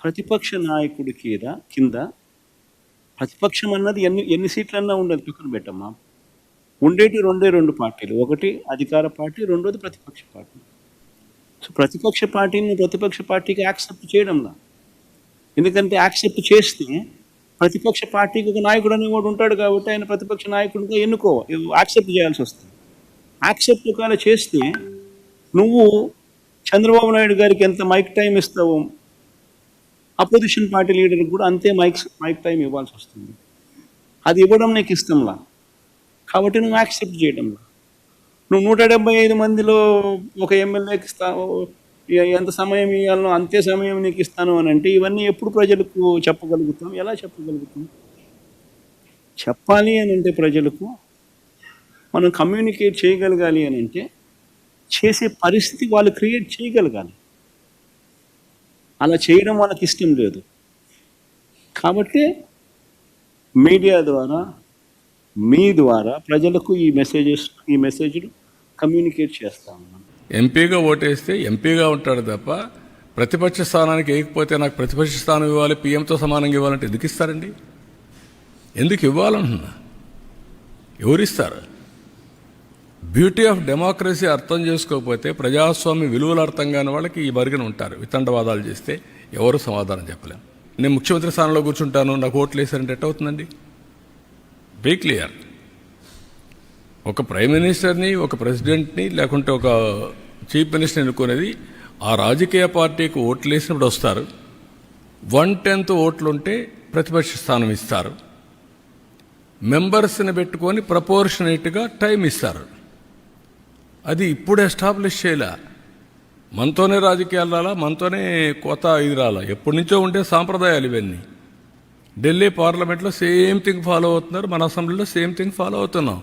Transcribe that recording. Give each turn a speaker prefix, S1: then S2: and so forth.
S1: ప్రతిపక్ష నాయకుడి కింద ప్రతిపక్షం అన్నది ఎన్ని సీట్లన్నా ఉండదు, పక్కన పెట్టమ్మా. ఉండేటి రెండు పార్టీలు, ఒకటి అధికార పార్టీ, రెండోది ప్రతిపక్ష పార్టీ. సో ప్రతిపక్ష పార్టీని ప్రతిపక్ష పార్టీకి యాక్సెప్ట్ చేయడంలా. ఎందుకంటే యాక్సెప్ట్ చేస్తే ప్రతిపక్ష పార్టీకి ఒక నాయకుడు అనేవాడు ఉంటాడు కాబట్టి ఆయన ప్రతిపక్ష నాయకుడిగా యాక్సెప్ట్ చేయాల్సి వస్తుంది. యాక్సెప్ట్ ఒకవేళ చేస్తే నువ్వు చంద్రబాబు నాయుడు గారికి ఎంత మైక్ టైం ఇస్తావో అపోజిషన్ పార్టీ లీడర్కి కూడా అంతే మైక్ టైం ఇవ్వాల్సి వస్తుంది. అది ఇవ్వడం నీకు ఇష్టంలా కాబట్టి నువ్వు యాక్సెప్ట్ చేయడంలా. నువ్వు 175 మందిలో ఒక ఎమ్మెల్యేకి ఎంత సమయం ఇవ్వాలనో అంతే సమయం నీకు ఇస్తాను అని అంటే ఇవన్నీ ఎప్పుడు ప్రజలకు చెప్పగలుగుతాం? ఎలా చెప్పగలుగుతాం? చెప్పాలి అని అంటే ప్రజలకు మనం కమ్యూనికేట్ చేయగలగాలి అని అంటే చేసే పరిస్థితి వాళ్ళు క్రియేట్ చేయగలగాలి. అలా చేయడం వాళ్ళకి ఇష్టం లేదు కాబట్టి మీడియా ద్వారా మీ ద్వారా ప్రజలకు ఈ మెసేజ్లు కమ్యూనికేట్ చేస్తా ఉన్నాం.
S2: ఎంపీగా ఓటేస్తే ఎంపీగా ఉంటాడు తప్ప ప్రతిపక్ష స్థానానికి వేయకపోతే నాకు ప్రతిపక్ష స్థానం ఇవ్వాలి, పీఎంతో సమానంగా ఇవ్వాలంటే ఎందుకు ఇస్తారండి? ఎందుకు ఇవ్వాలంటున్నా? ఎవరిస్తారు? బ్యూటీ ఆఫ్ డెమోక్రసీ అర్థం చేసుకోకపోతే, ప్రజాస్వామ్య విలువలు అర్థం కాని వాళ్ళకి ఈ మరుగున ఉంటారు. వితండవాదాలు చేస్తే ఎవరు సమాధానం చెప్పలేము. నేను ముఖ్యమంత్రి స్థానంలో కూర్చుంటాను, నాకు ఓట్లు వేసారంటే ఎట్ అవుతుందండి? Be clear. ఒక ప్రైమ్ మినిస్టర్ని, ఒక ప్రెసిడెంట్ని, లేకుంటే ఒక చీఫ్ మినిస్టర్ని ఎన్నుకునేది ఆ రాజకీయ పార్టీకి ఓట్లు వేసినప్పుడు వస్తారు. 1/10 ఓట్లుంటే ప్రతిపక్ష స్థానం ఇస్తారు. మెంబర్స్ని పెట్టుకొని ప్రపోర్షనేట్గా టైం ఇస్తారు. అది ఇప్పుడు ఎస్టాబ్లిష్ చేయలే. మనతోనే రాజకీయాలు రాలా, మనతోనే కొత్త ఇది రాలా. ఎప్పటి నుంచో ఉంటే సాంప్రదాయాలు ఇవన్నీ. ఢిల్లీ పార్లమెంట్లో సేమ్ థింగ్ ఫాలో అవుతున్నారు, మన అసెంబ్లీలో సేమ్ థింగ్ ఫాలో అవుతున్నాం.